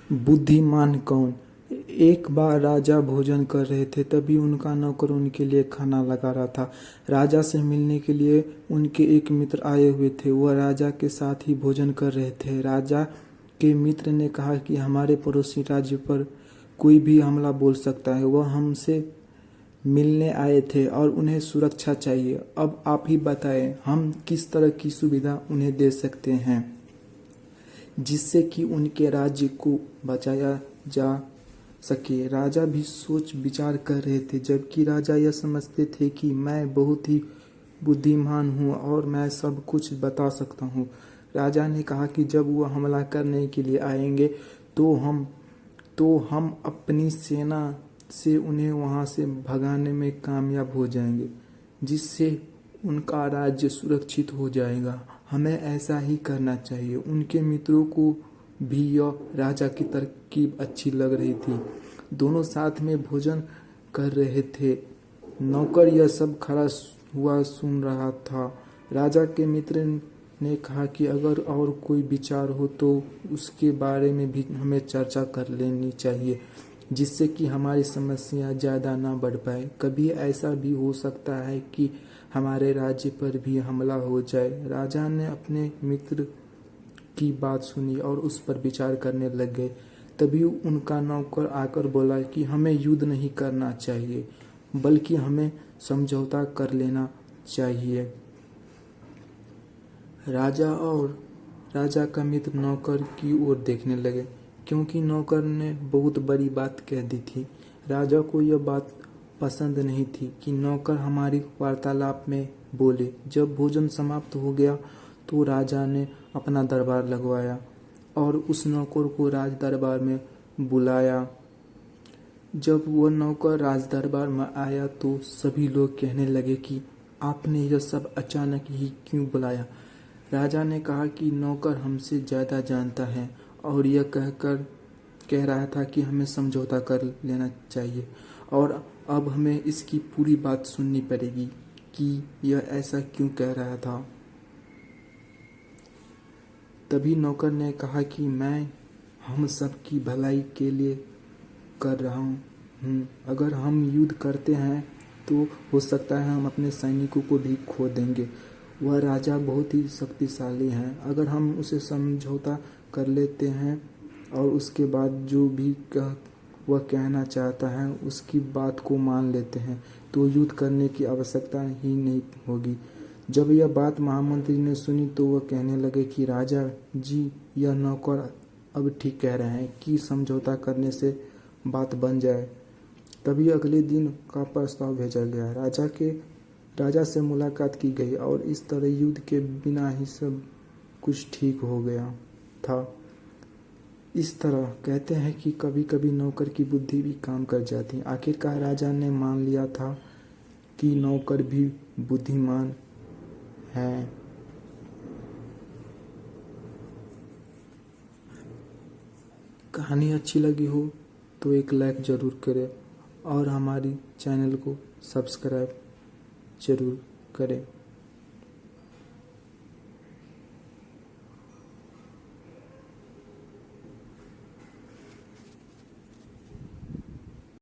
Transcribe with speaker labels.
Speaker 1: बुद्धिमान कौन। एक बार राजा भोजन कर रहे थे, तभी उनका नौकर उनके लिए खाना लगा रहा था। राजा से मिलने के लिए उनके एक मित्र आए हुए थे। वह राजा के साथ ही भोजन कर रहे थे। राजा के मित्र ने कहा कि हमारे पड़ोसी राज्य पर कोई भी हमला बोल सकता है। वह हमसे मिलने आए थे और उन्हें सुरक्षा चाहिए। अब आप ही बताएं, हम किस तरह की सुविधा उन्हें दे सकते हैं जिससे कि उनके राज्य को बचाया जा सके। राजा भी सोच विचार कर रहे थे, जबकि राजा यह समझते थे कि मैं बहुत ही बुद्धिमान हूँ और मैं सब कुछ बता सकता हूँ। राजा ने कहा कि जब वह हमला करने के लिए आएंगे तो हम अपनी सेना से उन्हें वहां से भगाने में कामयाब हो जाएंगे, जिससे उनका राज्य सुरक्षित हो जाएगा। हमें ऐसा ही करना चाहिए। उनके मित्रों को भी यह राजा की तरकीब अच्छी लग रही थी। दोनों साथ में भोजन कर रहे थे। नौकर यह सब खड़ा हुआ सुन रहा था। राजा के मित्र ने कहा कि अगर और कोई विचार हो तो उसके बारे में भी हमें चर्चा कर लेनी चाहिए, जिससे कि हमारी समस्या ज़्यादा ना बढ़ पाए। कभी ऐसा भी हो सकता है कि हमारे राज्य पर भी हमला हो जाए। राजा ने अपने मित्र की बात सुनी और उस पर विचार करने लग गए। तभी उनका नौकर आकर बोला कि हमें युद्ध नहीं करना चाहिए, बल्कि हमें समझौता कर लेना चाहिए। राजा और राजा का मित्र नौकर की ओर देखने लगे, क्योंकि नौकर ने बहुत बड़ी बात कह दी थी। राजा को यह बात पसंद नहीं थी कि नौकर हमारी वार्तालाप में बोले। जब भोजन समाप्त हो गया तो राजा ने अपना दरबार लगवाया और उस नौकर को राज दरबार में बुलाया। जब वह नौकर राज दरबार में आया तो सभी लोग कहने लगे कि आपने यह सब अचानक ही क्यों बुलाया। राजा ने कहा कि नौकर हमसे ज़्यादा जानता है और यह कह रहा था कि हमें समझौता कर लेना चाहिए, और अब हमें इसकी पूरी बात सुननी पड़ेगी कि यह ऐसा क्यों कह रहा था। तभी नौकर ने कहा कि मैं हम सब की भलाई के लिए कर रहा हूँ। अगर हम युद्ध करते हैं तो हो सकता है हम अपने सैनिकों को भी खो देंगे। वह राजा बहुत ही शक्तिशाली हैं। अगर हम उसे समझौता कर लेते हैं और उसके बाद जो भी वह कहना चाहता है उसकी बात को मान लेते हैं, तो युद्ध करने की आवश्यकता ही नहीं होगी। जब यह बात महामंत्री ने सुनी तो वह कहने लगे कि राजा जी, यह नौकर अब ठीक कह रहे हैं कि समझौता करने से बात बन जाए। तभी अगले दिन का प्रस्ताव भेजा गया। राजा से मुलाकात की गई और इस तरह युद्ध के बिना ही सब कुछ ठीक हो गया था। इस तरह कहते हैं कि कभी कभी नौकर की बुद्धि भी काम कर जाती है। आखिरकार राजा ने मान लिया था कि नौकर भी बुद्धिमान है। कहानी अच्छी लगी हो तो एक लाइक ज़रूर करें और हमारी चैनल को सब्सक्राइब ज़रूर करें।